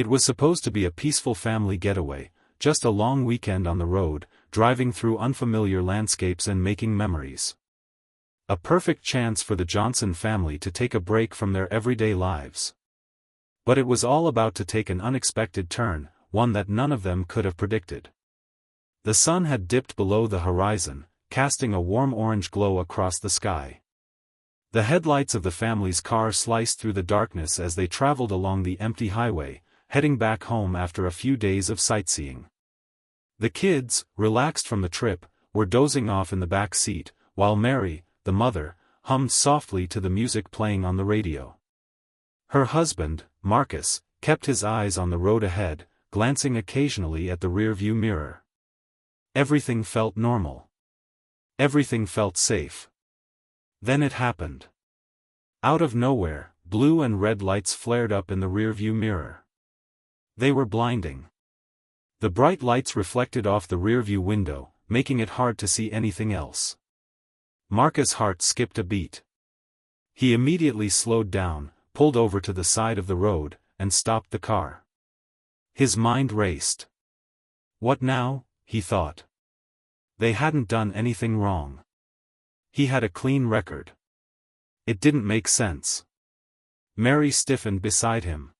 It was supposed to be a peaceful family getaway, just a long weekend on the road, driving through unfamiliar landscapes and making memories. A perfect chance for the Johnson family to take a break from their everyday lives. But it was all about to take an unexpected turn, one that none of them could have predicted. The sun had dipped below the horizon, casting a warm orange glow across the sky. The headlights of the family's car sliced through the darkness as they traveled along the empty highway, heading back home after a few days of sightseeing. The kids, relaxed from the trip, were dozing off in the back seat, while Mary, the mother, hummed softly to the music playing on the radio. Her husband, Marcus, kept his eyes on the road ahead, glancing occasionally at the rearview mirror. Everything felt normal. Everything felt safe. Then it happened. Out of nowhere, blue and red lights flared up in the rearview mirror. They were blinding. The bright lights reflected off the rearview window, making it hard to see anything else. Marcus' heart skipped a beat. He immediately slowed down, pulled over to the side of the road, and stopped the car. His mind raced. What now, he thought. They hadn't done anything wrong. He had a clean record. It didn't make sense. Mary stiffened beside him.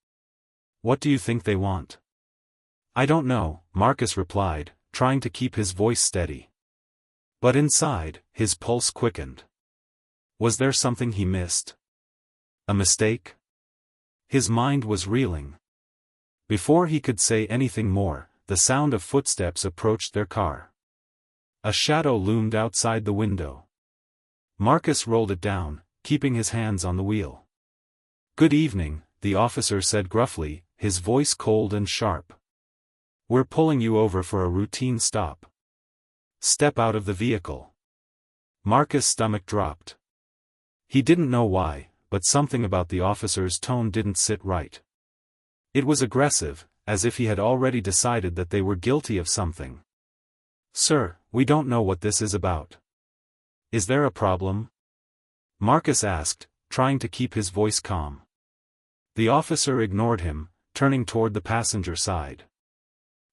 What do you think they want? I don't know, Marcus replied, trying to keep his voice steady. But inside, his pulse quickened. Was there something he missed? A mistake? His mind was reeling. Before he could say anything more, the sound of footsteps approached their car. A shadow loomed outside the window. Marcus rolled it down, keeping his hands on the wheel. Good evening, the officer said gruffly, his voice cold and sharp. We're pulling you over for a routine stop. Step out of the vehicle. Marcus' stomach dropped. He didn't know why, but something about the officer's tone didn't sit right. It was aggressive, as if he had already decided that they were guilty of something. Sir, we don't know what this is about. Is there a problem? Marcus asked, trying to keep his voice calm. The officer ignored him, turning toward the passenger side.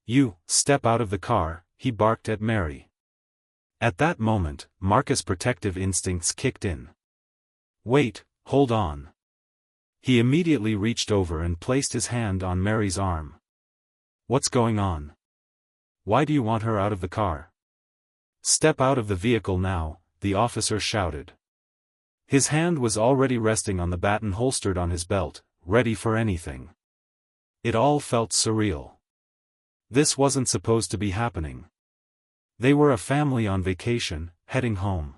You, step out of the car, he barked at Mary. At that moment, Marcus' protective instincts kicked in. Wait, hold on. He immediately reached over and placed his hand on Mary's arm. What's going on? Why do you want her out of the car? Step out of the vehicle now, the officer shouted. His hand was already resting on the baton holstered on his belt, ready for anything. It all felt surreal. This wasn't supposed to be happening. They were a family on vacation, heading home.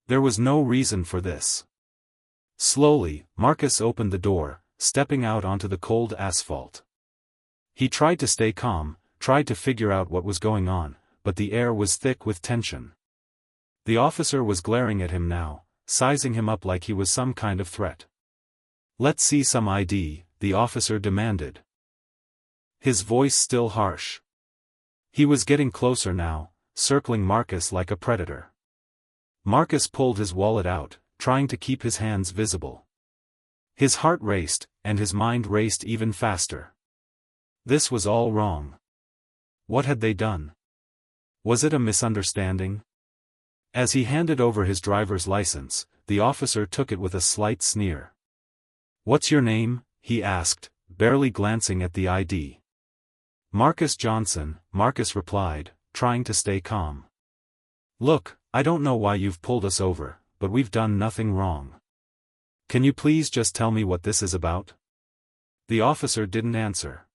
There was no reason for this. Slowly, Marcus opened the door, stepping out onto the cold asphalt. He tried to stay calm, tried to figure out what was going on, but the air was thick with tension. The officer was glaring at him now, sizing him up like he was some kind of threat. Let's see some ID, the officer demanded. His voice still harsh. He was getting closer now, circling Marcus like a predator. Marcus pulled his wallet out, trying to keep his hands visible. His heart raced, and his mind raced even faster. This was all wrong. What had they done? Was it a misunderstanding? As he handed over his driver's license, the officer took it with a slight sneer. What's your name? He asked, barely glancing at the ID. Marcus Johnson, Marcus replied, trying to stay calm. Look, I don't know why you've pulled us over, but we've done nothing wrong. Can you please just tell me what this is about? The officer didn't answer.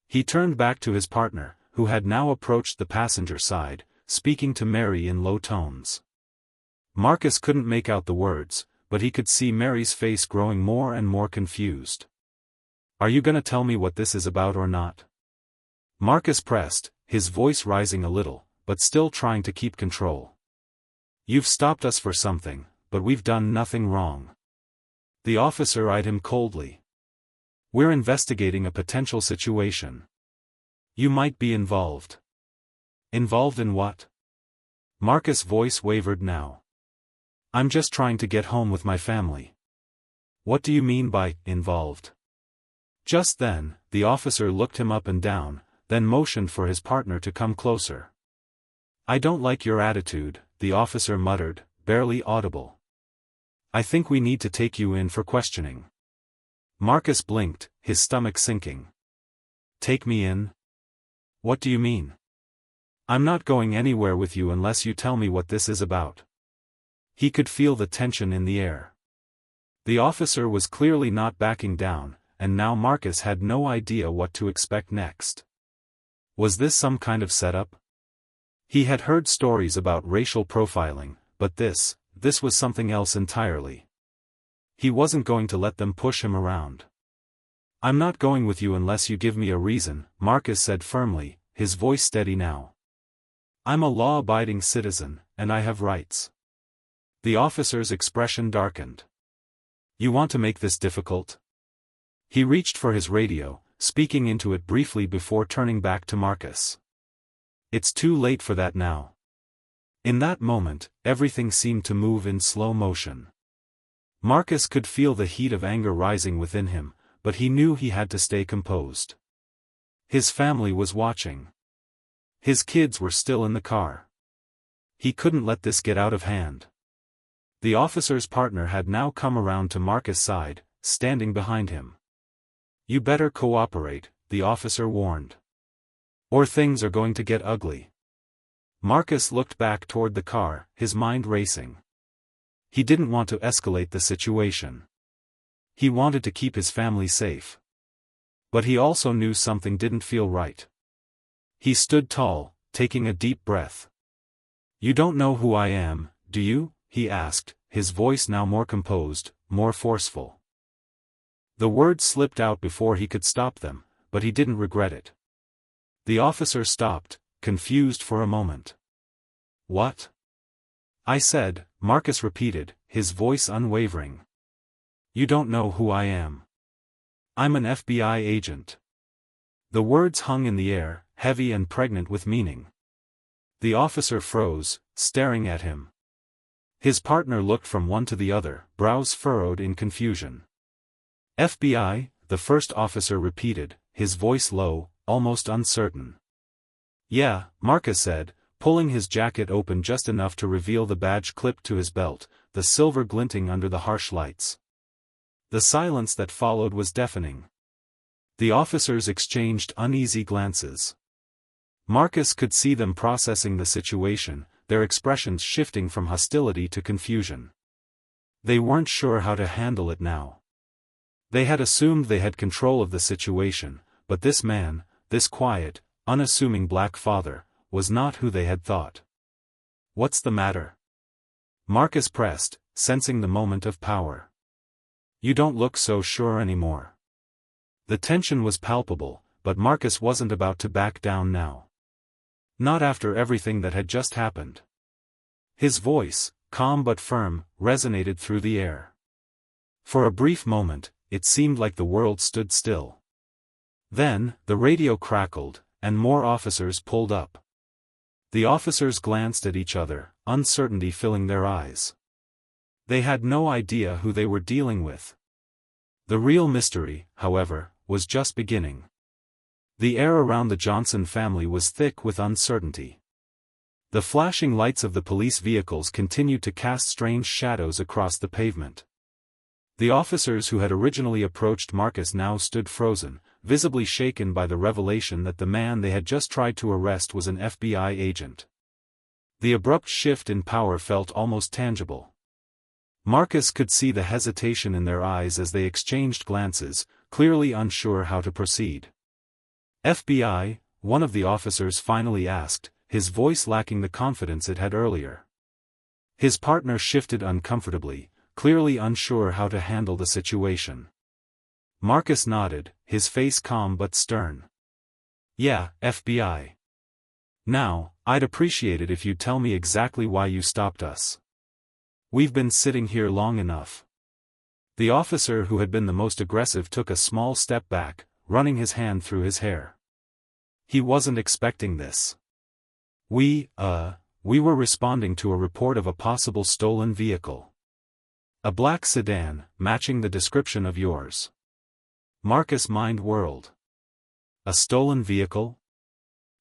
He turned back to his partner, who had now approached the passenger side, speaking to Mary in low tones. Marcus couldn't make out the words, but he could see Mary's face growing more and more confused. Are you gonna tell me what this is about or not? Marcus pressed, his voice rising a little, but still trying to keep control. You've stopped us for something, but we've done nothing wrong. The officer eyed him coldly. We're investigating a potential situation. You might be involved. Involved in what? Marcus' voice wavered now. I'm just trying to get home with my family. What do you mean by involved? Just then, the officer looked him up and down, then motioned for his partner to come closer. "I don't like your attitude," the officer muttered, barely audible. "I think we need to take you in for questioning." Marcus blinked, his stomach sinking. "Take me in? What do you mean? I'm not going anywhere with you unless you tell me what this is about." He could feel the tension in the air. The officer was clearly not backing down, and now Marcus had no idea what to expect next. Was this some kind of setup? He had heard stories about racial profiling, but this was something else entirely. He wasn't going to let them push him around. "I'm not going with you unless you give me a reason," Marcus said firmly, his voice steady now. "I'm a law-abiding citizen, and I have rights." The officer's expression darkened. "You want to make this difficult?" He reached for his radio, speaking into it briefly before turning back to Marcus. "It's too late for that now." In that moment, everything seemed to move in slow motion. Marcus could feel the heat of anger rising within him, but he knew he had to stay composed. His family was watching. His kids were still in the car. He couldn't let this get out of hand. The officer's partner had now come around to Marcus' side, standing behind him. "You better cooperate," the officer warned. "Or things are going to get ugly." Marcus looked back toward the car, his mind racing. He didn't want to escalate the situation. He wanted to keep his family safe. But he also knew something didn't feel right. He stood tall, taking a deep breath. "You don't know who I am, do you?" he asked, his voice now more composed, more forceful. The words slipped out before he could stop them, but he didn't regret it. The officer stopped, confused for a moment. "What?" "I said," Marcus repeated, his voice unwavering. "You don't know who I am. I'm an FBI agent." The words hung in the air, heavy and pregnant with meaning. The officer froze, staring at him. His partner looked from one to the other, brows furrowed in confusion. "FBI?" the first officer repeated, his voice low, almost uncertain. "Yeah," Marcus said, pulling his jacket open just enough to reveal the badge clipped to his belt, the silver glinting under the harsh lights. The silence that followed was deafening. The officers exchanged uneasy glances. Marcus could see them processing the situation, their expressions shifting from hostility to confusion. They weren't sure how to handle it now. They had assumed they had control of the situation, but this man, this quiet, unassuming black father, was not who they had thought. "What's the matter?" Marcus pressed, sensing the moment of power. "You don't look so sure anymore." The tension was palpable, but Marcus wasn't about to back down now. Not after everything that had just happened. His voice, calm but firm, resonated through the air. For a brief moment, it seemed like the world stood still. Then, the radio crackled, and more officers pulled up. The officers glanced at each other, uncertainty filling their eyes. They had no idea who they were dealing with. The real mystery, however, was just beginning. The air around the Johnson family was thick with uncertainty. The flashing lights of the police vehicles continued to cast strange shadows across the pavement. The officers who had originally approached Marcus now stood frozen, visibly shaken by the revelation that the man they had just tried to arrest was an FBI agent. The abrupt shift in power felt almost tangible. Marcus could see the hesitation in their eyes as they exchanged glances, clearly unsure how to proceed. "FBI?" one of the officers finally asked, his voice lacking the confidence it had earlier. His partner shifted uncomfortably, clearly unsure how to handle the situation. Marcus nodded, his face calm but stern. "Yeah, FBI. Now, I'd appreciate it if you'd tell me exactly why you stopped us. We've been sitting here long enough." The officer who had been the most aggressive took a small step back, running his hand through his hair. He wasn't expecting this. We were responding to a report of a possible stolen vehicle. A black sedan, matching the description of yours." Marcus' mind whirled. A stolen vehicle?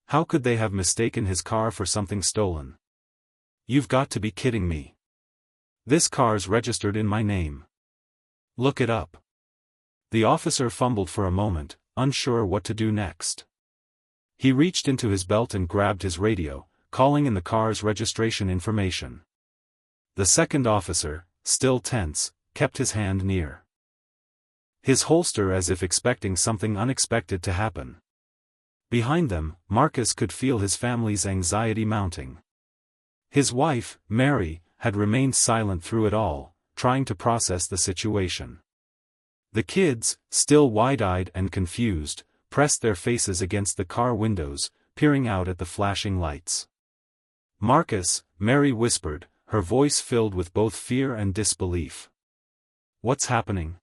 How could they have mistaken his car for something stolen? You've got to be kidding me. This car's registered in my name. Look it up. The officer fumbled for a moment, unsure what to do next. He reached into his belt and grabbed his radio, calling in the car's registration information. The second officer, still tense, kept his hand near his holster as if expecting something unexpected to happen. Behind them, Marcus could feel his family's anxiety mounting. His wife, Mary, had remained silent through it all, trying to process the situation. The kids, still wide-eyed and confused, pressed their faces against the car windows, peering out at the flashing lights. "Marcus," Mary whispered, her voice filled with both fear and disbelief. "What's happening?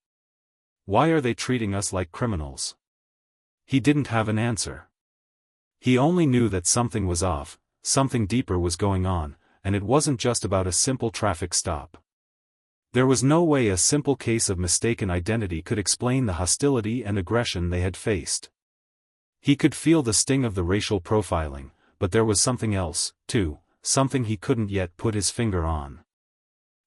Why are they treating us like criminals?" He didn't have an answer. He only knew that something was off, something deeper was going on, and it wasn't just about a simple traffic stop. There was no way a simple case of mistaken identity could explain the hostility and aggression they had faced. He could feel the sting of the racial profiling, but there was something else, too, something he couldn't yet put his finger on.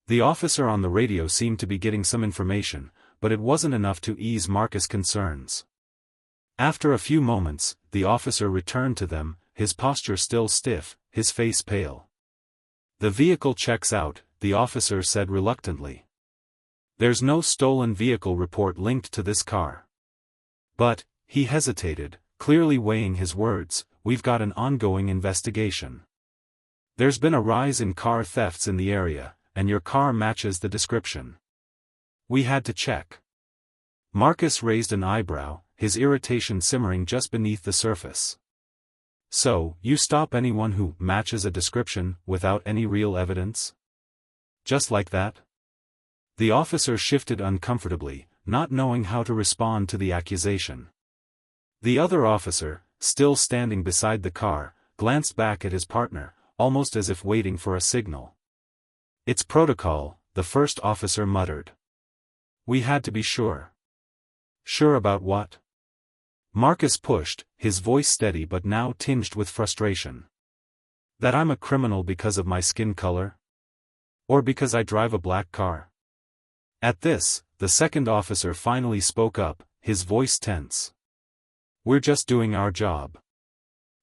The officer on the radio seemed to be getting some information, but it wasn't enough to ease Marcus' concerns. After a few moments, the officer returned to them, his posture still stiff, his face pale. "The vehicle checks out," the officer said reluctantly. "There's no stolen vehicle report linked to this car." "But," he hesitated, clearly weighing his words, "we've got an ongoing investigation. There's been a rise in car thefts in the area, and your car matches the description. We had to check." Marcus raised an eyebrow, his irritation simmering just beneath the surface. "So, you stop anyone who matches a description without any real evidence? Just like that?" The officer shifted uncomfortably, not knowing how to respond to the accusation. The other officer, still standing beside the car, glanced back at his partner, almost as if waiting for a signal. "It's protocol," the first officer muttered. "We had to be sure." "Sure about what?" Marcus pushed, his voice steady but now tinged with frustration. "That I'm a criminal because of my skin color? Or because I drive a black car?" At this, the second officer finally spoke up, his voice tense. "We're just doing our job.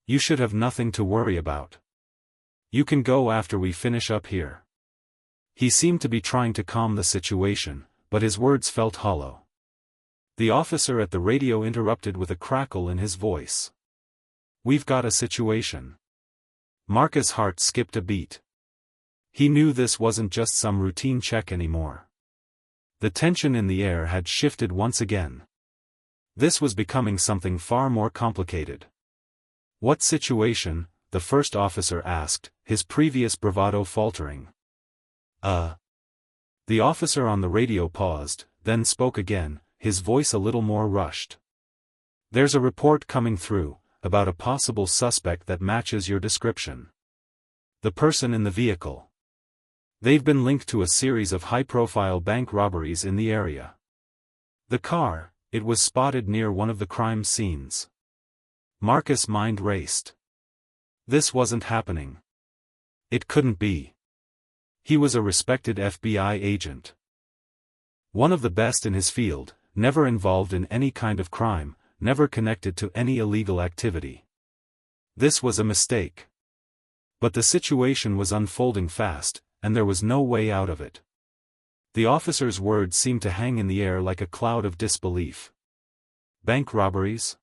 You should have nothing to worry about. You can go after we finish up here." He seemed to be trying to calm the situation, but his words felt hollow. The officer at the radio interrupted with a crackle in his voice. "We've got a situation." Marcus' heart skipped a beat. He knew this wasn't just some routine check anymore. The tension in the air had shifted once again. This was becoming something far more complicated. "What situation?" the first officer asked, his previous bravado faltering. The officer on the radio paused, then spoke again, his voice a little more rushed. "There's a report coming through, about a possible suspect that matches your description. The person in the vehicle. They've been linked to a series of high-profile bank robberies in the area. The car, it was spotted near one of the crime scenes." Marcus' mind raced. This wasn't happening. It couldn't be. He was a respected FBI agent. One of the best in his field, never involved in any kind of crime, never connected to any illegal activity. This was a mistake. But the situation was unfolding fast, and there was no way out of it. The officer's words seemed to hang in the air like a cloud of disbelief. "Bank robberies?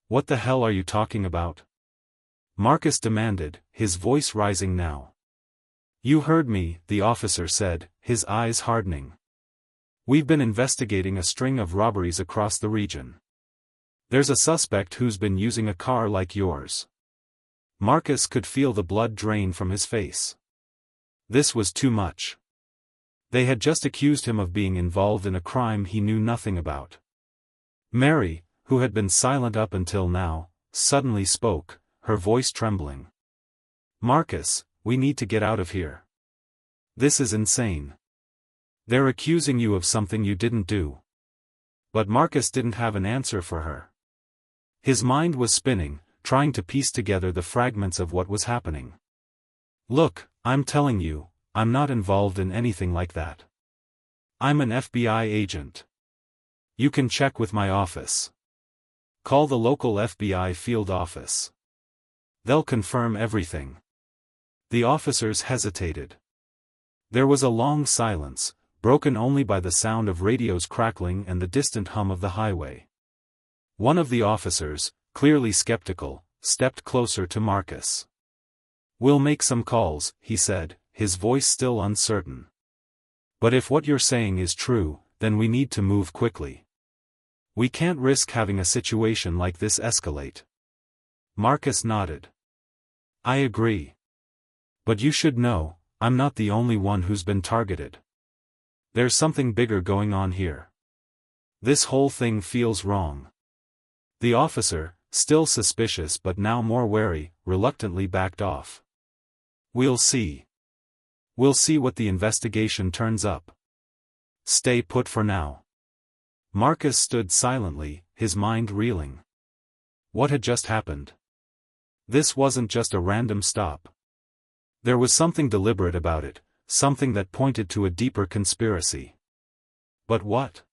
What the hell are you talking about?" Marcus demanded, his voice rising now. "You heard me," the officer said, his eyes hardening. "We've been investigating a string of robberies across the region. There's a suspect who's been using a car like yours." Marcus could feel the blood drain from his face. This was too much. They had just accused him of being involved in a crime he knew nothing about. Mary, who had been silent up until now, suddenly spoke, her voice trembling. "Marcus, we need to get out of here. This is insane. They're accusing you of something you didn't do." But Marcus didn't have an answer for her. His mind was spinning, trying to piece together the fragments of what was happening. "Look, I'm telling you, I'm not involved in anything like that. I'm an FBI agent. You can check with my office. Call the local FBI field office. They'll confirm everything." The officers hesitated. There was a long silence, broken only by the sound of radios crackling and the distant hum of the highway. One of the officers, clearly skeptical, stepped closer to Marcus. "We'll make some calls," he said, his voice still uncertain. "But if what you're saying is true, then we need to move quickly. We can't risk having a situation like this escalate." Marcus nodded. "I agree. But you should know, I'm not the only one who's been targeted. There's something bigger going on here. This whole thing feels wrong." The officer, still suspicious but now more wary, reluctantly backed off. "We'll see. We'll see what the investigation turns up. Stay put for now." Marcus stood silently, his mind reeling. What had just happened? This wasn't just a random stop. There was something deliberate about it, something that pointed to a deeper conspiracy. But what?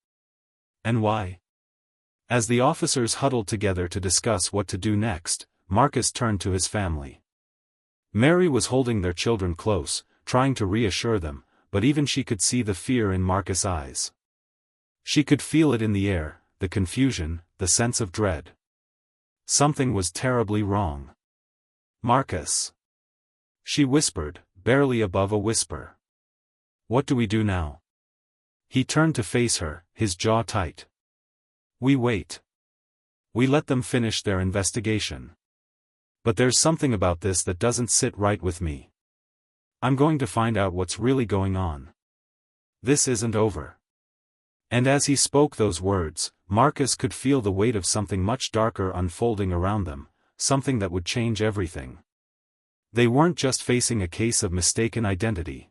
And why? As the officers huddled together to discuss what to do next, Marcus turned to his family. Mary was holding their children close, trying to reassure them, but even she could see the fear in Marcus' eyes. She could feel it in the air, the confusion, the sense of dread. Something was terribly wrong. "Marcus," she whispered, barely above a whisper. "What do we do now?" He turned to face her, his jaw tight. "We wait. We let them finish their investigation. But there's something about this that doesn't sit right with me. I'm going to find out what's really going on. This isn't over." And as he spoke those words, Marcus could feel the weight of something much darker unfolding around them, something that would change everything. They weren't just facing a case of mistaken identity.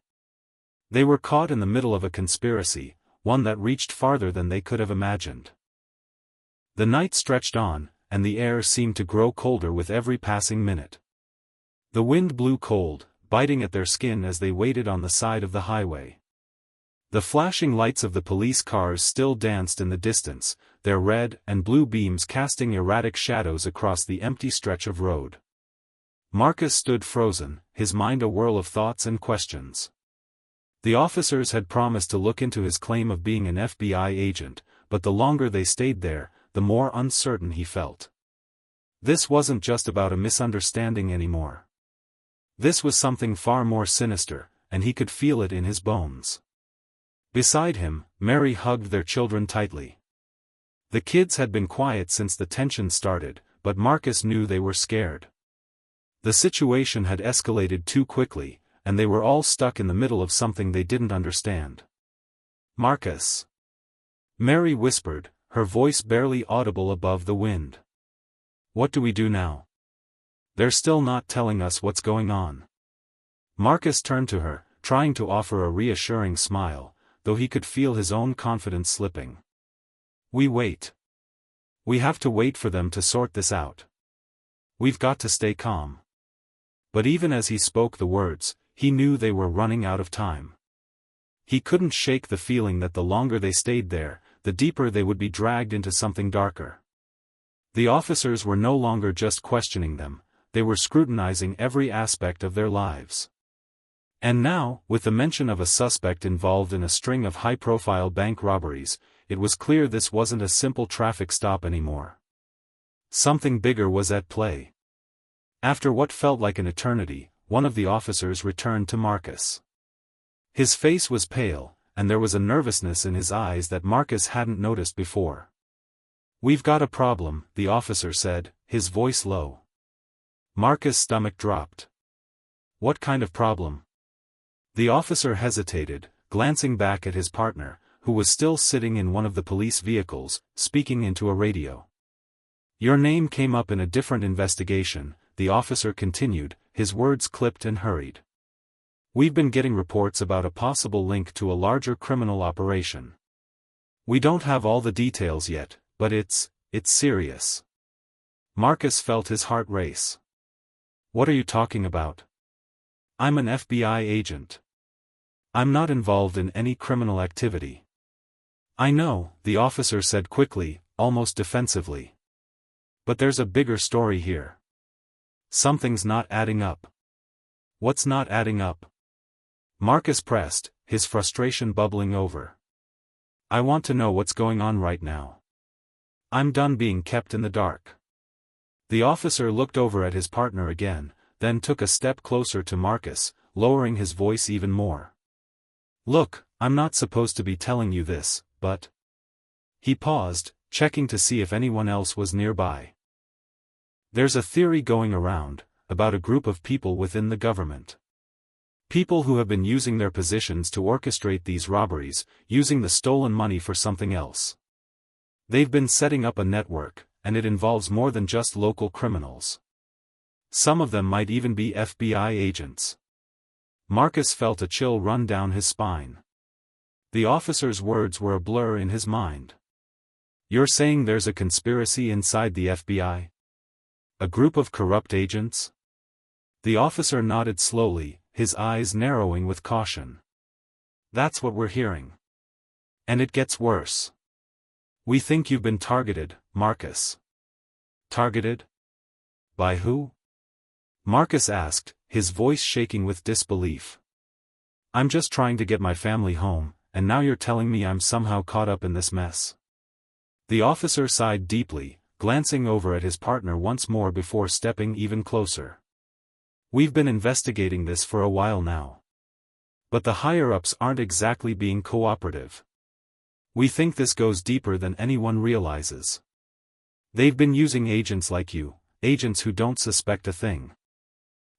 They were caught in the middle of a conspiracy, one that reached farther than they could have imagined. The night stretched on, and the air seemed to grow colder with every passing minute. The wind blew cold, biting at their skin as they waited on the side of the highway. The flashing lights of the police cars still danced in the distance, their red and blue beams casting erratic shadows across the empty stretch of road. Marcus stood frozen, his mind a whirl of thoughts and questions. The officers had promised to look into his claim of being an FBI agent, but the longer they stayed there, the more uncertain he felt. This wasn't just about a misunderstanding anymore. This was something far more sinister, and he could feel it in his bones. Beside him, Mary hugged their children tightly. The kids had been quiet since the tension started, but Marcus knew they were scared. The situation had escalated too quickly, and they were all stuck in the middle of something they didn't understand. "Marcus," Mary whispered, her voice barely audible above the wind. "What do we do now? They're still not telling us what's going on." Marcus turned to her, trying to offer a reassuring smile, though he could feel his own confidence slipping. "We wait. We have to wait for them to sort this out. We've got to stay calm." But even as he spoke the words, he knew they were running out of time. He couldn't shake the feeling that the longer they stayed there, the deeper they would be dragged into something darker. The officers were no longer just questioning them, they were scrutinizing every aspect of their lives. And now, with the mention of a suspect involved in a string of high-profile bank robberies, it was clear this wasn't a simple traffic stop anymore. Something bigger was at play. After what felt like an eternity, one of the officers returned to Marcus. His face was pale, and there was a nervousness in his eyes that Marcus hadn't noticed before. "We've got a problem," the officer said, his voice low. Marcus' stomach dropped. "What kind of problem?" The officer hesitated, glancing back at his partner, who was still sitting in one of the police vehicles, speaking into a radio. "Your name came up in a different investigation," the officer continued, his words clipped and hurried. "We've been getting reports about a possible link to a larger criminal operation. We don't have all the details yet, but it's serious." Marcus felt his heart race. What are you talking about? I'm an FBI agent. I'm not involved in any criminal activity. I know, the officer said quickly, almost defensively. But there's a bigger story here. Something's not adding up. What's not adding up? Marcus pressed, his frustration bubbling over. I want to know what's going on right now. I'm done being kept in the dark. The officer looked over at his partner again, then took a step closer to Marcus, lowering his voice even more. Look, I'm not supposed to be telling you this, but... He paused, checking to see if anyone else was nearby. There's a theory going around, about a group of people within the government. People who have been using their positions to orchestrate these robberies, using the stolen money for something else. They've been setting up a network, and it involves more than just local criminals. Some of them might even be FBI agents. Marcus felt a chill run down his spine. The officer's words were a blur in his mind. You're saying there's a conspiracy inside the FBI? A group of corrupt agents? The officer nodded slowly, his eyes narrowing with caution. That's what we're hearing. And it gets worse. We think you've been targeted, Marcus. Targeted? By who? Marcus asked, his voice shaking with disbelief. I'm just trying to get my family home, and now you're telling me I'm somehow caught up in this mess. The officer sighed deeply, glancing over at his partner once more before stepping even closer. We've been investigating this for a while now. But the higher-ups aren't exactly being cooperative. We think this goes deeper than anyone realizes. They've been using agents like you, agents who don't suspect a thing.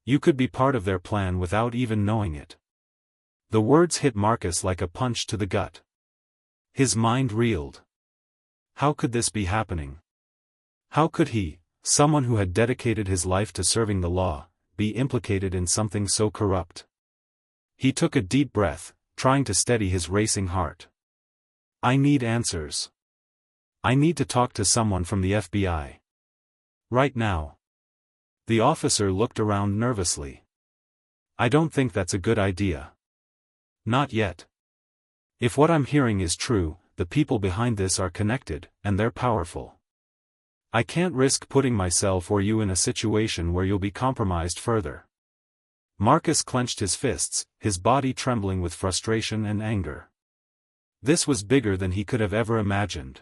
You could be part of their plan without even knowing it. The words hit Marcus like a punch to the gut. His mind reeled. How could this be happening? How could he, someone who had dedicated his life to serving the law, be implicated in something so corrupt? He took a deep breath, trying to steady his racing heart. I need answers. I need to talk to someone from the FBI. Right now. The officer looked around nervously. I don't think that's a good idea. Not yet. If what I'm hearing is true, the people behind this are connected, and they're powerful. I can't risk putting myself or you in a situation where you'll be compromised further. Marcus clenched his fists, his body trembling with frustration and anger. This was bigger than he could have ever imagined.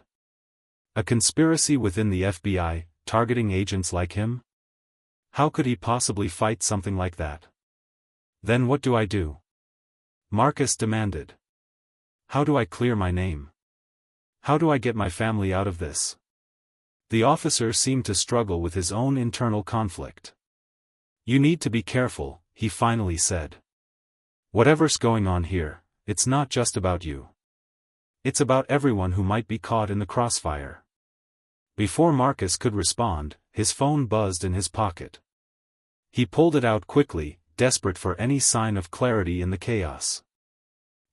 A conspiracy within the FBI, targeting agents like him? How could he possibly fight something like that? Then what do I do? Marcus demanded. How do I clear my name? How do I get my family out of this? The officer seemed to struggle with his own internal conflict. You need to be careful, he finally said. Whatever's going on here, it's not just about you. It's about everyone who might be caught in the crossfire. Before Marcus could respond, his phone buzzed in his pocket. He pulled it out quickly, desperate for any sign of clarity in the chaos.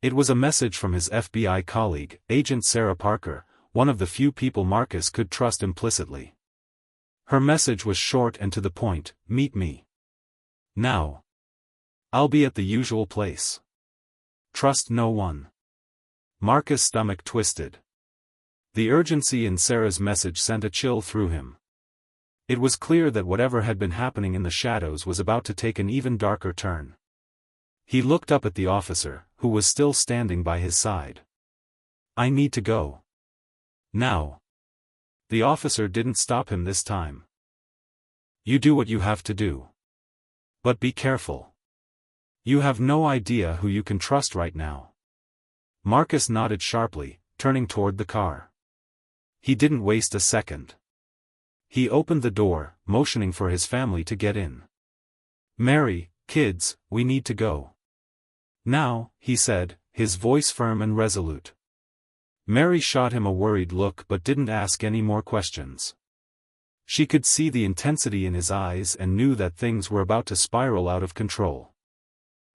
It was a message from his FBI colleague, Agent Sarah Parker, one of the few people Marcus could trust implicitly. Her message was short and to the point, meet me. Now. I'll be at the usual place. Trust no one. Marcus' stomach twisted. The urgency in Sarah's message sent a chill through him. It was clear that whatever had been happening in the shadows was about to take an even darker turn. He looked up at the officer, who was still standing by his side. I need to go. Now. The officer didn't stop him this time. You do what you have to do. But be careful. You have no idea who you can trust right now. Marcus nodded sharply, turning toward the car. He didn't waste a second. He opened the door, motioning for his family to get in. Mary, kids, we need to go. Now, he said, his voice firm and resolute. Mary shot him a worried look but didn't ask any more questions. She could see the intensity in his eyes and knew that things were about to spiral out of control.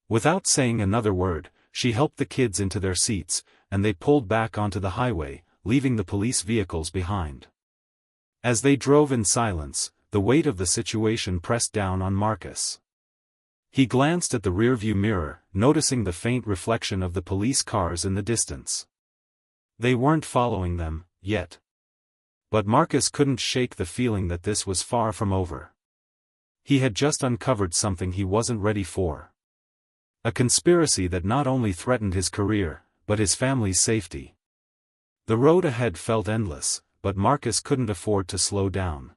Without saying another word, she helped the kids into their seats, and they pulled back onto the highway, leaving the police vehicles behind. As they drove in silence, the weight of the situation pressed down on Marcus. He glanced at the rearview mirror, noticing the faint reflection of the police cars in the distance. They weren't following them, yet. But Marcus couldn't shake the feeling that this was far from over. He had just uncovered something he wasn't ready for. A conspiracy that not only threatened his career, but his family's safety. The road ahead felt endless, but Marcus couldn't afford to slow down.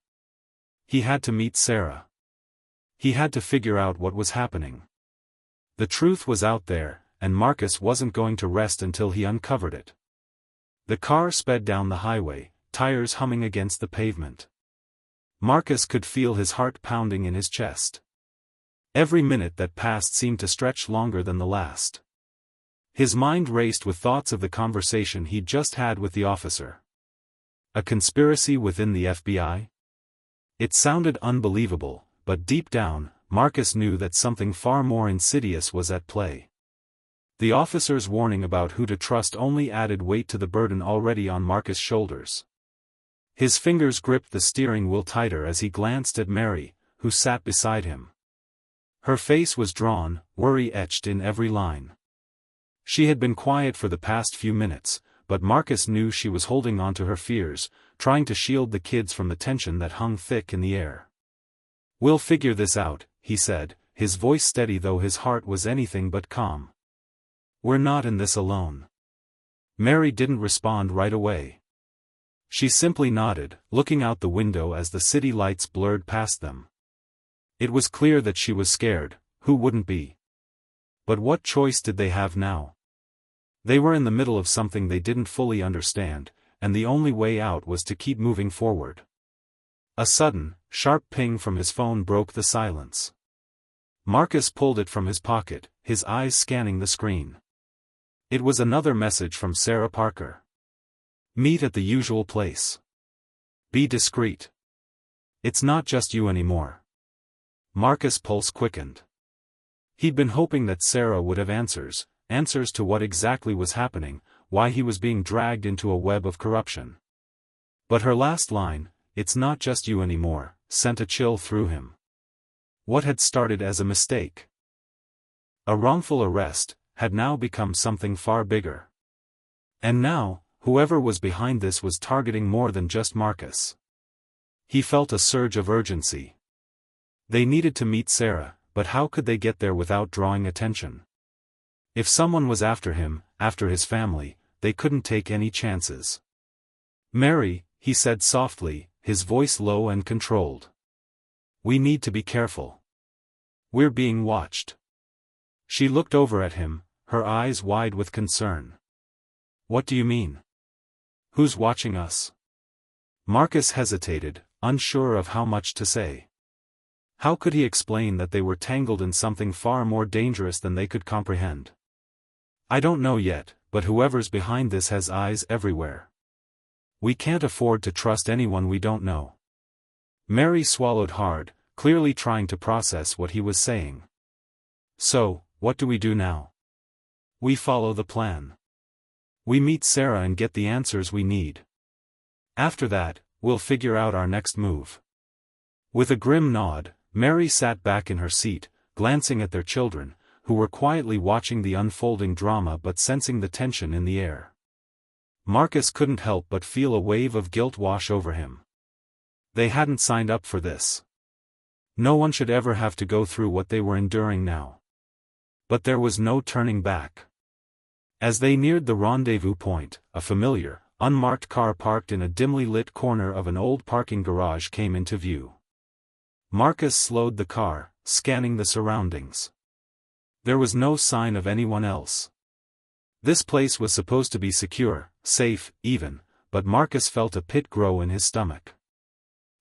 He had to meet Sarah. He had to figure out what was happening. The truth was out there, and Marcus wasn't going to rest until he uncovered it. The car sped down the highway, tires humming against the pavement. Marcus could feel his heart pounding in his chest. Every minute that passed seemed to stretch longer than the last. His mind raced with thoughts of the conversation he'd just had with the officer. A conspiracy within the FBI? It sounded unbelievable, but deep down, Marcus knew that something far more insidious was at play. The officer's warning about who to trust only added weight to the burden already on Marcus' shoulders. His fingers gripped the steering wheel tighter as he glanced at Mary, who sat beside him. Her face was drawn, worry etched in every line. She had been quiet for the past few minutes, but Marcus knew she was holding on to her fears, trying to shield the kids from the tension that hung thick in the air. "We'll figure this out," he said, his voice steady though his heart was anything but calm. "We're not in this alone." Mary didn't respond right away. She simply nodded, looking out the window as the city lights blurred past them. It was clear that she was scared. Who wouldn't be? But what choice did they have now? They were in the middle of something they didn't fully understand, and the only way out was to keep moving forward. A sudden, sharp ping from his phone broke the silence. Marcus pulled it from his pocket, his eyes scanning the screen. It was another message from Sarah Parker. "Meet at the usual place. Be discreet. It's not just you anymore." Marcus' pulse quickened. He'd been hoping that Sarah would have answers to what exactly was happening, why he was being dragged into a web of corruption. But her last line, "It's not just you anymore," sent a chill through him. What had started as a mistake, a wrongful arrest, had now become something far bigger. And now, whoever was behind this was targeting more than just Marcus. He felt a surge of urgency. They needed to meet Sarah, but how could they get there without drawing attention? If someone was after him, after his family, they couldn't take any chances. "Mary," he said softly, his voice low and controlled. "We need to be careful. We're being watched." She looked over at him, her eyes wide with concern. "What do you mean? Who's watching us?" Marcus hesitated, unsure of how much to say. How could he explain that they were tangled in something far more dangerous than they could comprehend? "I don't know yet, but whoever's behind this has eyes everywhere. We can't afford to trust anyone we don't know." Mary swallowed hard, clearly trying to process what he was saying. "So, what do we do now?" "We follow the plan. We meet Sarah and get the answers we need. After that, we'll figure out our next move." With a grim nod, Mary sat back in her seat, glancing at their children, who were quietly watching the unfolding drama but sensing the tension in the air. Marcus couldn't help but feel a wave of guilt wash over him. They hadn't signed up for this. No one should ever have to go through what they were enduring now. But there was no turning back. As they neared the rendezvous point, a familiar, unmarked car parked in a dimly lit corner of an old parking garage came into view. Marcus slowed the car, scanning the surroundings. There was no sign of anyone else. This place was supposed to be secure, safe, even, but Marcus felt a pit grow in his stomach.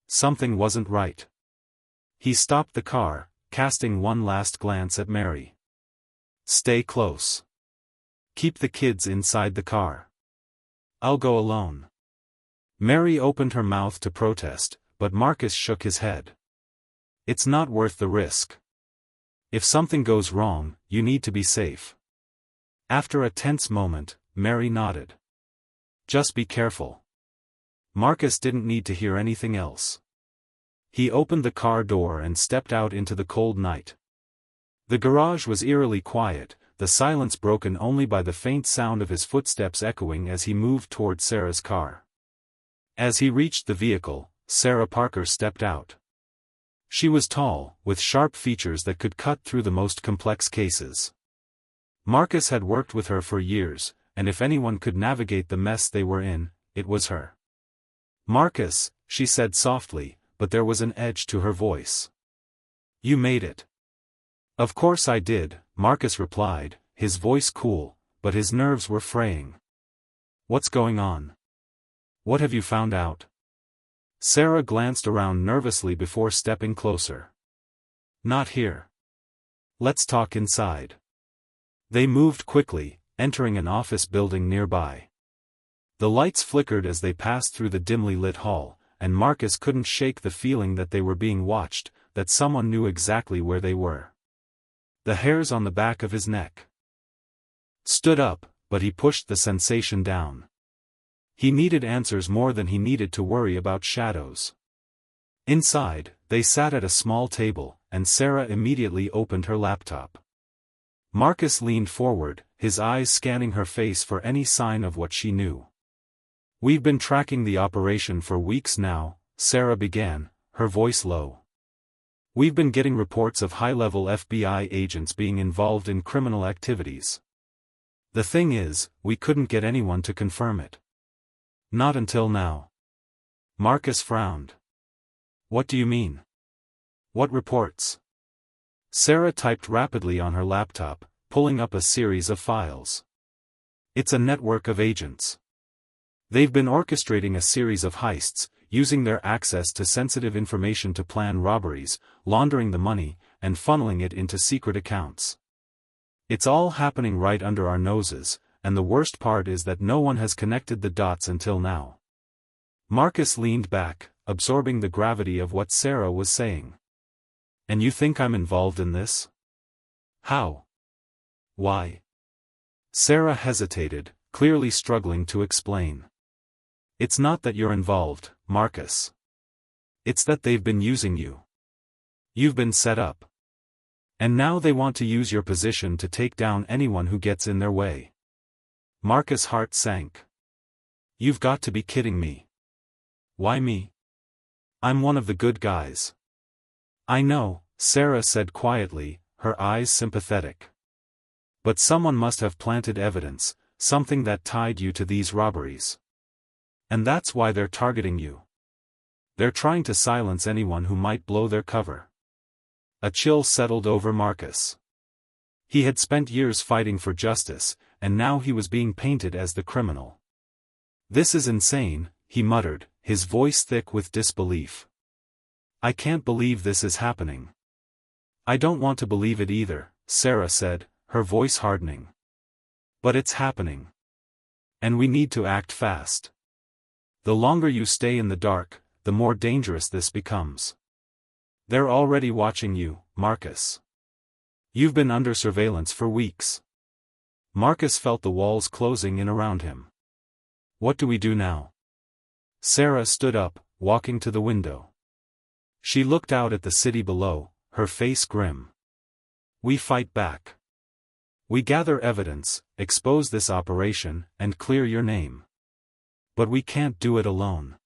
Something wasn't right. He stopped the car, casting one last glance at Mary. "Stay close. Keep the kids inside the car. I'll go alone." Mary opened her mouth to protest, but Marcus shook his head. "It's not worth the risk. If something goes wrong, you need to be safe." After a tense moment, Mary nodded. "Just be careful." Marcus didn't need to hear anything else. He opened the car door and stepped out into the cold night. The garage was eerily quiet, the silence broken only by the faint sound of his footsteps echoing as he moved toward Sarah's car. As he reached the vehicle, Sarah Parker stepped out. She was tall, with sharp features that could cut through the most complex cases. Marcus had worked with her for years, and if anyone could navigate the mess they were in, it was her. "Marcus," she said softly, but there was an edge to her voice. "You made it." "Of course I did," Marcus replied, his voice cool, but his nerves were fraying. "What's going on? What have you found out?" Sarah glanced around nervously before stepping closer. "Not here. Let's talk inside." They moved quickly, entering an office building nearby. The lights flickered as they passed through the dimly lit hall, and Marcus couldn't shake the feeling that they were being watched, that someone knew exactly where they were. The hairs on the back of his neck stood up, but he pushed the sensation down. He needed answers more than he needed to worry about shadows. Inside, they sat at a small table, and Sarah immediately opened her laptop. Marcus leaned forward, his eyes scanning her face for any sign of what she knew. "We've been tracking the operation for weeks now," Sarah began, her voice low. "We've been getting reports of high-level FBI agents being involved in criminal activities. The thing is, we couldn't get anyone to confirm it. Not until now." Marcus frowned. "What do you mean? What reports?" Sarah typed rapidly on her laptop, pulling up a series of files. "It's a network of agents. They've been orchestrating a series of heists, using their access to sensitive information to plan robberies, laundering the money, and funneling it into secret accounts. It's all happening right under our noses, and the worst part is that no one has connected the dots until now." Marcus leaned back, absorbing the gravity of what Sarah was saying. "And you think I'm involved in this? How? Why?" Sarah hesitated, clearly struggling to explain. "It's not that you're involved, Marcus. It's that they've been using you. You've been set up. And now they want to use your position to take down anyone who gets in their way." Marcus' heart sank. "You've got to be kidding me. Why me? I'm one of the good guys." "I know," Sarah said quietly, her eyes sympathetic. "But someone must have planted evidence, something that tied you to these robberies. And that's why they're targeting you. They're trying to silence anyone who might blow their cover." A chill settled over Marcus. He had spent years fighting for justice, and now he was being painted as the criminal. "This is insane," he muttered, his voice thick with disbelief. "I can't believe this is happening." "I don't want to believe it either," Sarah said, her voice hardening. "But it's happening. And we need to act fast. The longer you stay in the dark, the more dangerous this becomes. They're already watching you, Marcus. You've been under surveillance for weeks." Marcus felt the walls closing in around him. "What do we do now?" Sarah stood up, walking to the window. She looked out at the city below, her face grim. "We fight back. We gather evidence, expose this operation, and clear your name. But we can't do it alone.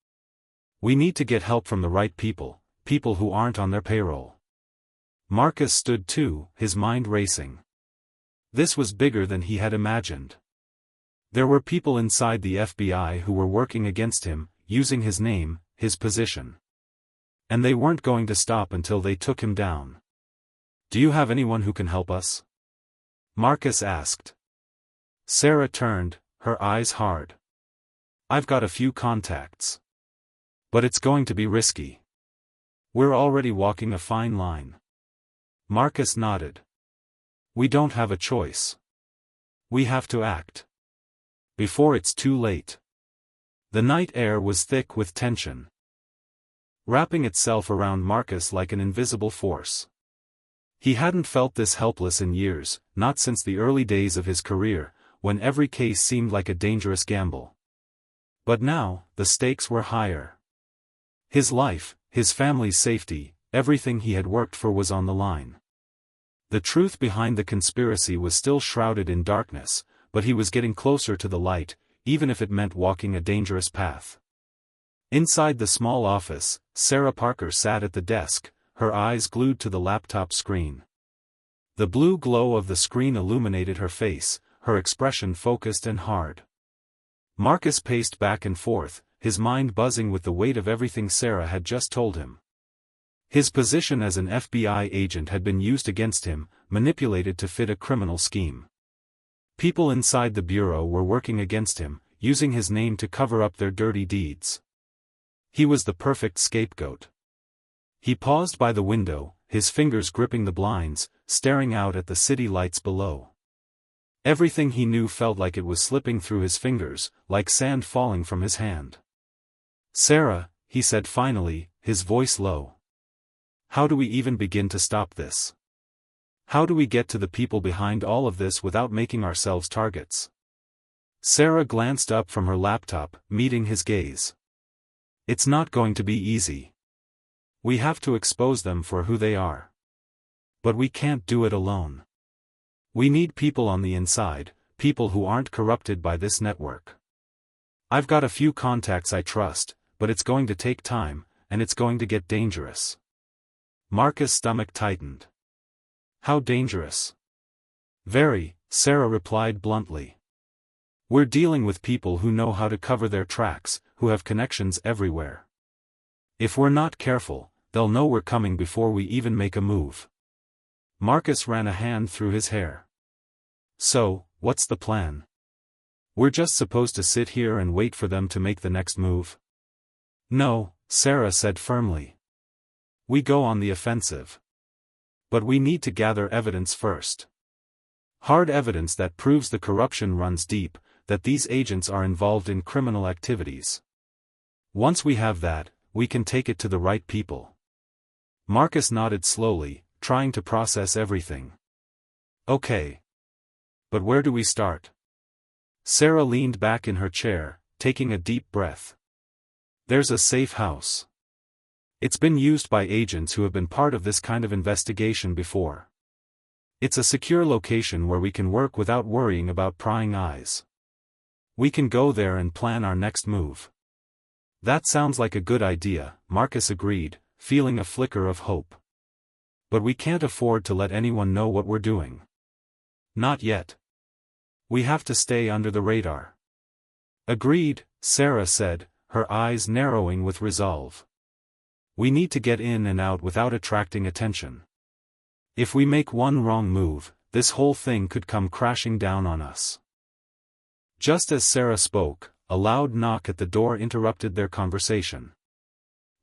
We need to get help from the right people, people who aren't on their payroll." Marcus stood too, his mind racing. This was bigger than he had imagined. There were people inside the FBI who were working against him, using his name, his position. And they weren't going to stop until they took him down. "Do you have anyone who can help us?" Marcus asked. Sarah turned, her eyes hard. "I've got a few contacts. But it's going to be risky. We're already walking a fine line." Marcus nodded. "We don't have a choice. We have to act. Before it's too late." The night air was thick with tension, wrapping itself around Marcus like an invisible force. He hadn't felt this helpless in years, not since the early days of his career, when every case seemed like a dangerous gamble. But now, the stakes were higher. His life, his family's safety, everything he had worked for was on the line. The truth behind the conspiracy was still shrouded in darkness, but he was getting closer to the light, even if it meant walking a dangerous path. Inside the small office, Sarah Parker sat at the desk, her eyes glued to the laptop screen. The blue glow of the screen illuminated her face, her expression focused and hard. Marcus paced back and forth, his mind buzzing with the weight of everything Sarah had just told him. His position as an FBI agent had been used against him, manipulated to fit a criminal scheme. People inside the bureau were working against him, using his name to cover up their dirty deeds. He was the perfect scapegoat. He paused by the window, his fingers gripping the blinds, staring out at the city lights below. Everything he knew felt like it was slipping through his fingers, like sand falling from his hand. "Sarah," he said finally, his voice low. "How do we even begin to stop this? How do we get to the people behind all of this without making ourselves targets?" Sarah glanced up from her laptop, meeting his gaze. "It's not going to be easy. We have to expose them for who they are. But we can't do it alone. We need people on the inside, people who aren't corrupted by this network. I've got a few contacts I trust, but it's going to take time, and it's going to get dangerous." Marcus' stomach tightened. "How dangerous?" "Very," Sarah replied bluntly. "We're dealing with people who know how to cover their tracks, who have connections everywhere. If we're not careful, they'll know we're coming before we even make a move." Marcus ran a hand through his hair. "So, what's the plan? We're just supposed to sit here and wait for them to make the next move?" "No," Sarah said firmly. "We go on the offensive. But we need to gather evidence first. Hard evidence that proves the corruption runs deep, that these agents are involved in criminal activities. Once we have that, we can take it to the right people." Marcus nodded slowly, trying to process everything. "Okay. But where do we start?" Sarah leaned back in her chair, taking a deep breath. "There's a safe house. It's been used by agents who have been part of this kind of investigation before. It's a secure location where we can work without worrying about prying eyes. We can go there and plan our next move." "That sounds like a good idea," Marcus agreed, feeling a flicker of hope. "But we can't afford to let anyone know what we're doing. Not yet. We have to stay under the radar." "Agreed," Sarah said, her eyes narrowing with resolve. "We need to get in and out without attracting attention. If we make one wrong move, this whole thing could come crashing down on us." Just as Sarah spoke, a loud knock at the door interrupted their conversation.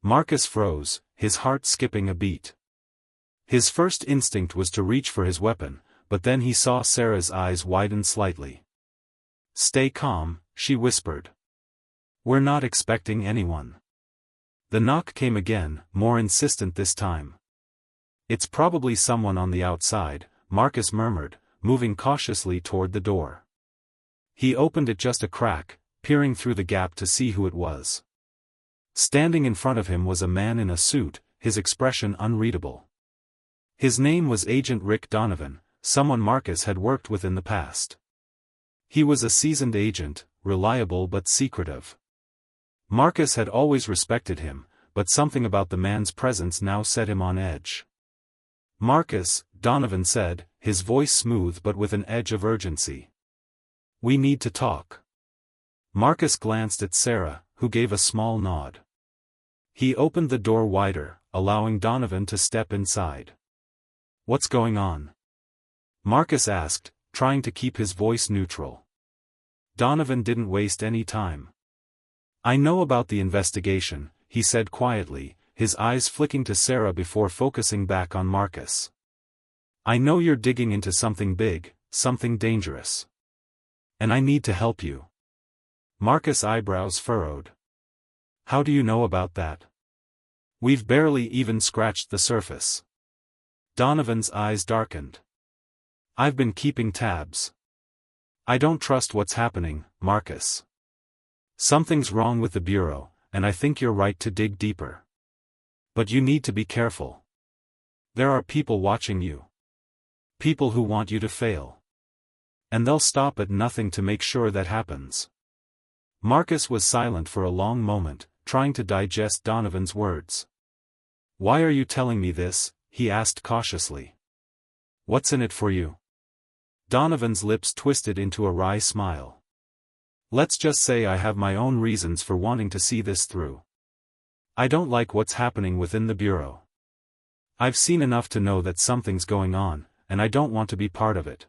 Marcus froze, his heart skipping a beat. His first instinct was to reach for his weapon, but then he saw Sarah's eyes widen slightly. "Stay calm," she whispered. "We're not expecting anyone." The knock came again, more insistent this time. "It's probably someone on the outside," Marcus murmured, moving cautiously toward the door. He opened it just a crack, peering through the gap to see who it was. Standing in front of him was a man in a suit, his expression unreadable. His name was Agent Rick Donovan, someone Marcus had worked with in the past. He was a seasoned agent, reliable but secretive. Marcus had always respected him, but something about the man's presence now set him on edge. "Marcus," Donovan said, his voice smooth but with an edge of urgency. "We need to talk." Marcus glanced at Sarah, who gave a small nod. He opened the door wider, allowing Donovan to step inside. "What's going on?" Marcus asked, trying to keep his voice neutral. Donovan didn't waste any time. "I know about the investigation," he said quietly, his eyes flicking to Sarah before focusing back on Marcus. "I know you're digging into something big, something dangerous. And I need to help you." Marcus' eyebrows furrowed. "How do you know about that?" "We've barely even scratched the surface." Donovan's eyes darkened. "I've been keeping tabs. I don't trust what's happening, Marcus. Something's wrong with the Bureau, and I think you're right to dig deeper." But you need to be careful. There are people watching you. People who want you to fail. And they'll stop at nothing to make sure that happens. Marcus was silent for a long moment, trying to digest Donovan's words. "Why are you telling me this?" he asked cautiously. "What's in it for you?" Donovan's lips twisted into a wry smile. "Let's just say I have my own reasons for wanting to see this through. I don't like what's happening within the Bureau. I've seen enough to know that something's going on, and I don't want to be part of it."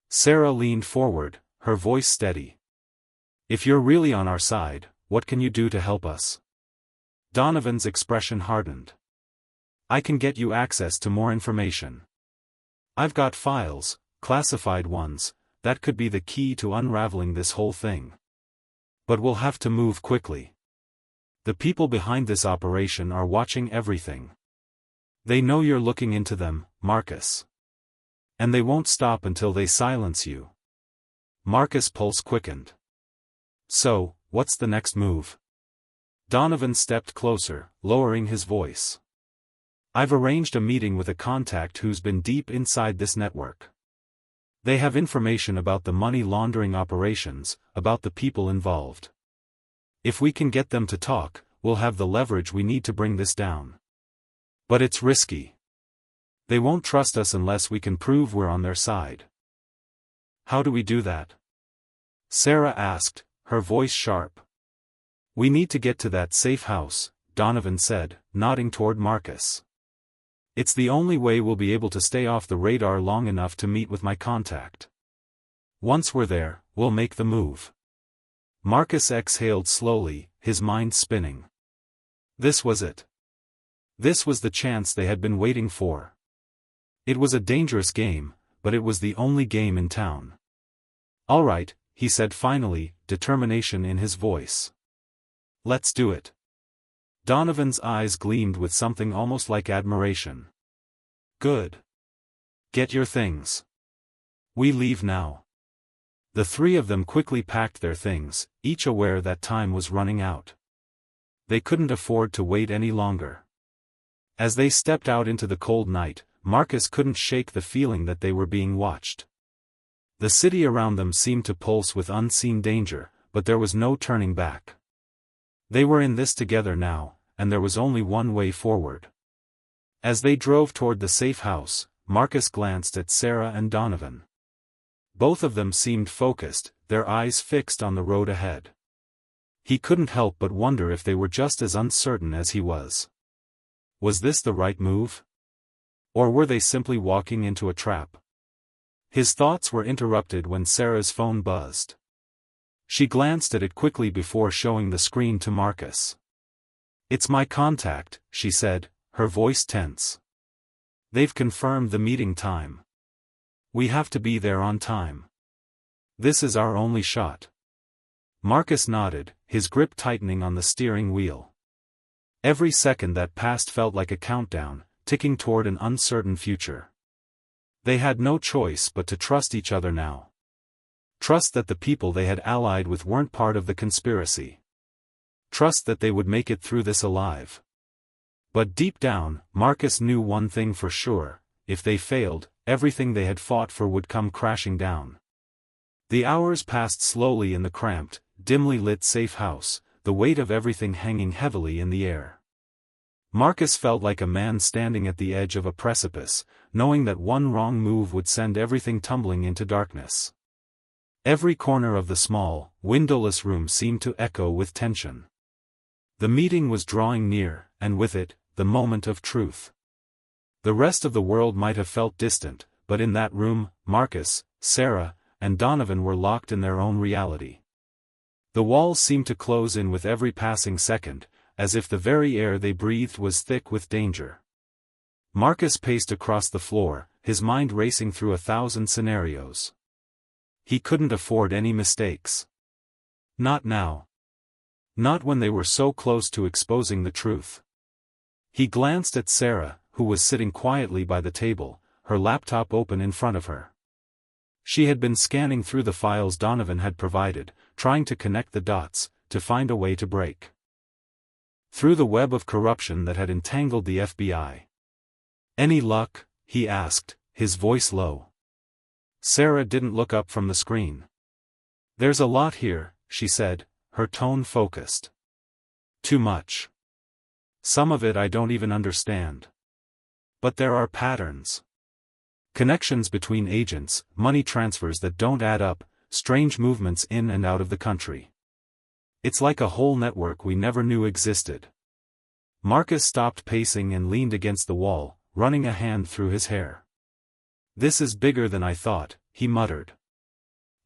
Sarah leaned forward, her voice steady. "If you're really on our side, what can you do to help us?" Donovan's expression hardened. "I can get you access to more information. I've got files, classified ones, that could be the key to unraveling this whole thing. But we'll have to move quickly. The people behind this operation are watching everything. They know you're looking into them, Marcus. And they won't stop until they silence you." Marcus' pulse quickened. "So, what's the next move?" Donovan stepped closer, lowering his voice. "I've arranged a meeting with a contact who's been deep inside this network. They have information about the money laundering operations, about the people involved. If we can get them to talk, we'll have the leverage we need to bring this down. But it's risky. They won't trust us unless we can prove we're on their side." "How do we do that?" Sarah asked, her voice sharp. "We need to get to that safe house," Donovan said, nodding toward Marcus. "It's the only way we'll be able to stay off the radar long enough to meet with my contact. Once we're there, we'll make the move." Marcus exhaled slowly, his mind spinning. This was it. This was the chance they had been waiting for. It was a dangerous game, but it was the only game in town. "All right," he said finally, determination in his voice. "Let's do it." Donovan's eyes gleamed with something almost like admiration. "Good. Get your things. We leave now." The three of them quickly packed their things, each aware that time was running out. They couldn't afford to wait any longer. As they stepped out into the cold night, Marcus couldn't shake the feeling that they were being watched. The city around them seemed to pulse with unseen danger, but there was no turning back. They were in this together now, and there was only one way forward. As they drove toward the safe house, Marcus glanced at Sarah and Donovan. Both of them seemed focused, their eyes fixed on the road ahead. He couldn't help but wonder if they were just as uncertain as he was. Was this the right move? Or were they simply walking into a trap? His thoughts were interrupted when Sarah's phone buzzed. She glanced at it quickly before showing the screen to Marcus. "It's my contact," she said, her voice tense. "They've confirmed the meeting time. We have to be there on time. This is our only shot." Marcus nodded, his grip tightening on the steering wheel. Every second that passed felt like a countdown, ticking toward an uncertain future. They had no choice but to trust each other now. Trust that the people they had allied with weren't part of the conspiracy. Trust that they would make it through this alive. But deep down, Marcus knew one thing for sure: if they failed, everything they had fought for would come crashing down. The hours passed slowly in the cramped, dimly lit safe house, the weight of everything hanging heavily in the air. Marcus felt like a man standing at the edge of a precipice, knowing that one wrong move would send everything tumbling into darkness. Every corner of the small, windowless room seemed to echo with tension. The meeting was drawing near, and with it, the moment of truth. The rest of the world might have felt distant, but in that room, Marcus, Sarah, and Donovan were locked in their own reality. The walls seemed to close in with every passing second, as if the very air they breathed was thick with danger. Marcus paced across the floor, his mind racing through 1,000 scenarios. He couldn't afford any mistakes. Not now. Not when they were so close to exposing the truth. He glanced at Sarah, who was sitting quietly by the table, her laptop open in front of her. She had been scanning through the files Donovan had provided, trying to connect the dots, to find a way to break through the web of corruption that had entangled the FBI. "Any luck?" he asked, his voice low. Sarah didn't look up from the screen. "There's a lot here," she said, her tone focused. "Too much. Some of it I don't even understand. But there are patterns. Connections between agents, money transfers that don't add up, strange movements in and out of the country. It's like a whole network we never knew existed." Marcus stopped pacing and leaned against the wall, running a hand through his hair. "This is bigger than I thought," he muttered.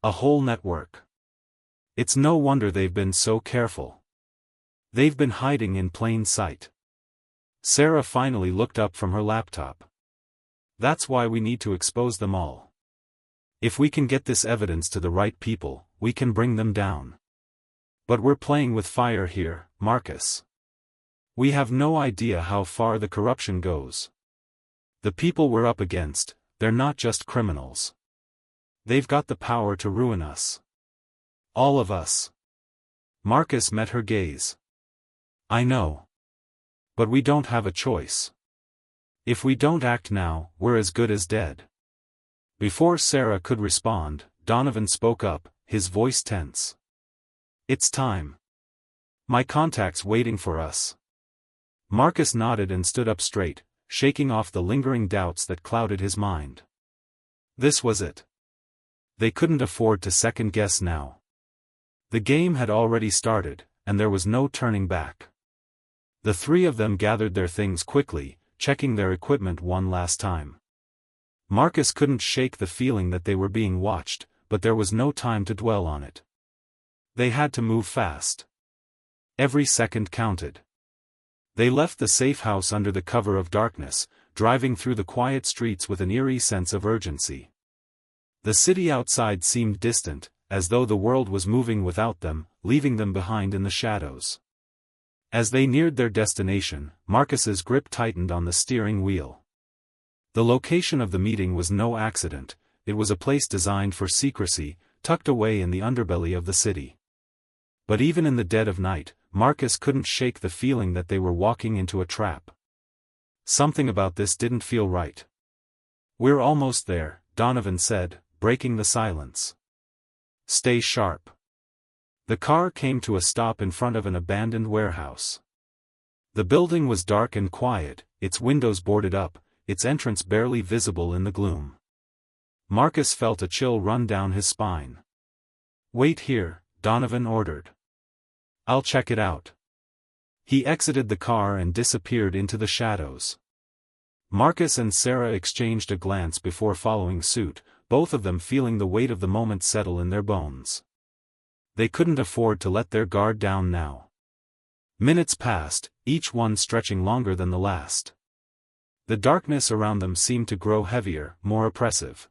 "A whole network. It's no wonder they've been so careful. They've been hiding in plain sight." Sarah finally looked up from her laptop. "That's why we need to expose them all. If we can get this evidence to the right people, we can bring them down. But we're playing with fire here, Marcus. We have no idea how far the corruption goes. The people we're up against, they're not just criminals. They've got the power to ruin us. All of us." Marcus met her gaze. "I know. But we don't have a choice. If we don't act now, we're as good as dead." Before Sarah could respond, Donovan spoke up, his voice tense. "It's time. My contact's waiting for us." Marcus nodded and stood up straight, shaking off the lingering doubts that clouded his mind. This was it. They couldn't afford to second-guess now. The game had already started, and there was no turning back. The three of them gathered their things quickly, checking their equipment one last time. Marcus couldn't shake the feeling that they were being watched, but there was no time to dwell on it. They had to move fast. Every second counted. They left the safe house under the cover of darkness, driving through the quiet streets with an eerie sense of urgency. The city outside seemed distant, as though the world was moving without them, leaving them behind in the shadows. As they neared their destination, Marcus's grip tightened on the steering wheel. The location of the meeting was no accident, it was a place designed for secrecy, tucked away in the underbelly of the city. But even in the dead of night, Marcus couldn't shake the feeling that they were walking into a trap. Something about this didn't feel right. "We're almost there," Donovan said, breaking the silence. "Stay sharp." The car came to a stop in front of an abandoned warehouse. The building was dark and quiet, its windows boarded up, its entrance barely visible in the gloom. Marcus felt a chill run down his spine. "Wait here," Donovan ordered. "I'll check it out." He exited the car and disappeared into the shadows. Marcus and Sarah exchanged a glance before following suit, both of them feeling the weight of the moment settle in their bones. They couldn't afford to let their guard down now. Minutes passed, each one stretching longer than the last. The darkness around them seemed to grow heavier, more oppressive.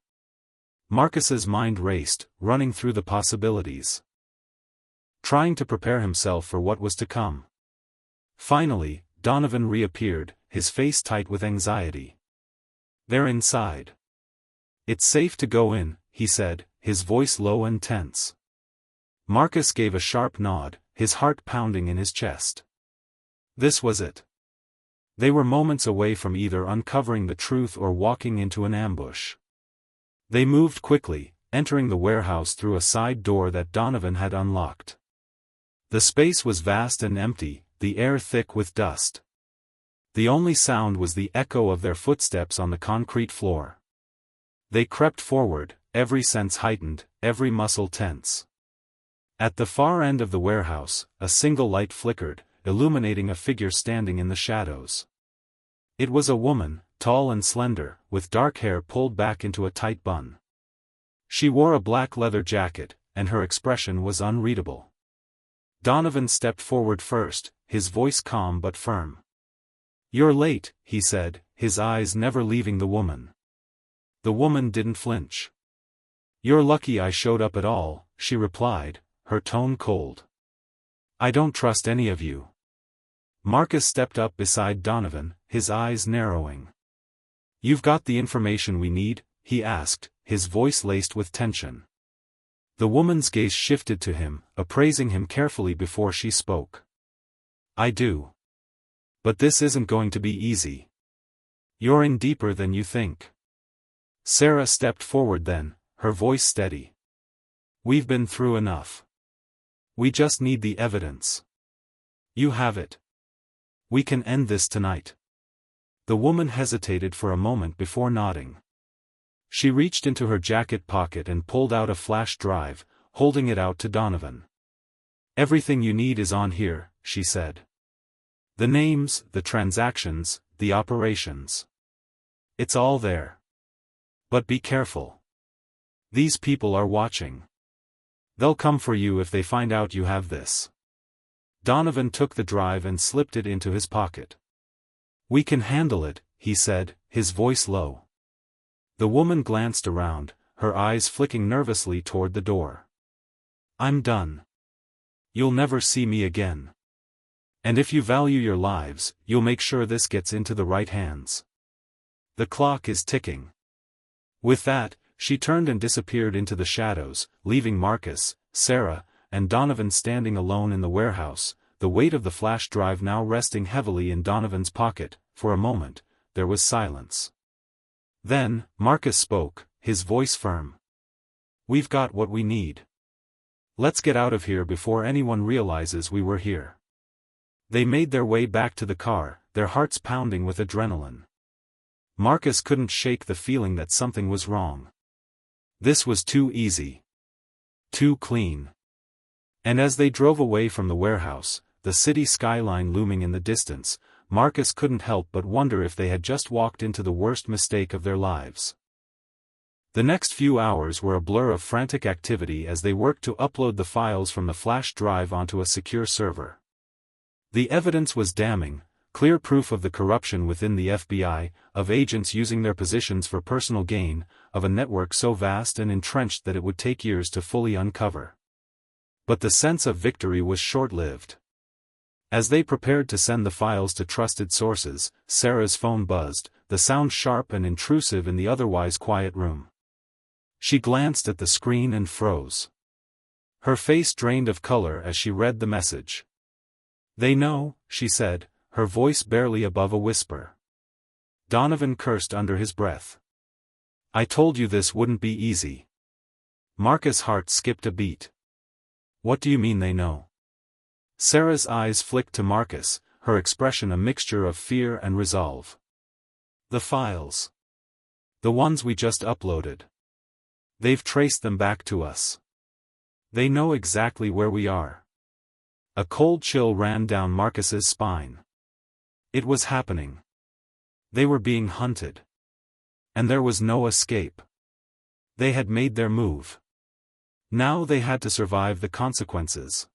Marcus's mind raced, running through the possibilities, trying to prepare himself for what was to come. Finally, Donovan reappeared, his face tight with anxiety. "They're inside." "It's safe to go in," he said, his voice low and tense. Marcus gave a sharp nod, his heart pounding in his chest. This was it. They were moments away from either uncovering the truth or walking into an ambush. They moved quickly, entering the warehouse through a side door that Donovan had unlocked. The space was vast and empty, the air thick with dust. The only sound was the echo of their footsteps on the concrete floor. They crept forward, every sense heightened, every muscle tense. At the far end of the warehouse, a single light flickered, illuminating a figure standing in the shadows. It was a woman, tall and slender, with dark hair pulled back into a tight bun. She wore a black leather jacket, and her expression was unreadable. Donovan stepped forward first, his voice calm but firm. "You're late," he said, his eyes never leaving the woman. The woman didn't flinch. "You're lucky I showed up at all," she replied, her tone cold. "I don't trust any of you." Marcus stepped up beside Donovan, his eyes narrowing. "You've got the information we need?" he asked, his voice laced with tension. The woman's gaze shifted to him, appraising him carefully before she spoke. "I do." But this isn't going to be easy. You're in deeper than you think. Sarah stepped forward then, her voice steady. We've been through enough. We just need the evidence. You have it. We can end this tonight. The woman hesitated for a moment before nodding. She reached into her jacket pocket and pulled out a flash drive, holding it out to Donovan. Everything you need is on here, she said. The names, the transactions, the operations. It's all there. But be careful. These people are watching. They'll come for you if they find out you have this. Donovan took the drive and slipped it into his pocket. We can handle it, he said, his voice low. The woman glanced around, her eyes flicking nervously toward the door. I'm done. You'll never see me again. And if you value your lives, you'll make sure this gets into the right hands. The clock is ticking. With that, she turned and disappeared into the shadows, leaving Marcus, Sarah, and Donovan standing alone in the warehouse, the weight of the flash drive now resting heavily in Donovan's pocket. For a moment, there was silence. Then, Marcus spoke, his voice firm. We've got what we need. Let's get out of here before anyone realizes we were here. They made their way back to the car, their hearts pounding with adrenaline. Marcus couldn't shake the feeling that something was wrong. This was too easy. Too clean. And as they drove away from the warehouse, the city skyline looming in the distance, Marcus couldn't help but wonder if they had just walked into the worst mistake of their lives. The next few hours were a blur of frantic activity as they worked to upload the files from the flash drive onto a secure server. The evidence was damning, clear proof of the corruption within the FBI, of agents using their positions for personal gain, of a network so vast and entrenched that it would take years to fully uncover. But the sense of victory was short-lived. As they prepared to send the files to trusted sources, Sarah's phone buzzed, the sound sharp and intrusive in the otherwise quiet room. She glanced at the screen and froze. Her face drained of color as she read the message. They know, she said, her voice barely above a whisper. Donovan cursed under his breath. I told you this wouldn't be easy. Marcus' heart skipped a beat. What do you mean they know? Sarah's eyes flicked to Marcus, her expression a mixture of fear and resolve. The files. The ones we just uploaded. They've traced them back to us. They know exactly where we are. A cold chill ran down Marcus's spine. It was happening. They were being hunted. And there was no escape. They had made their move. Now they had to survive the consequences.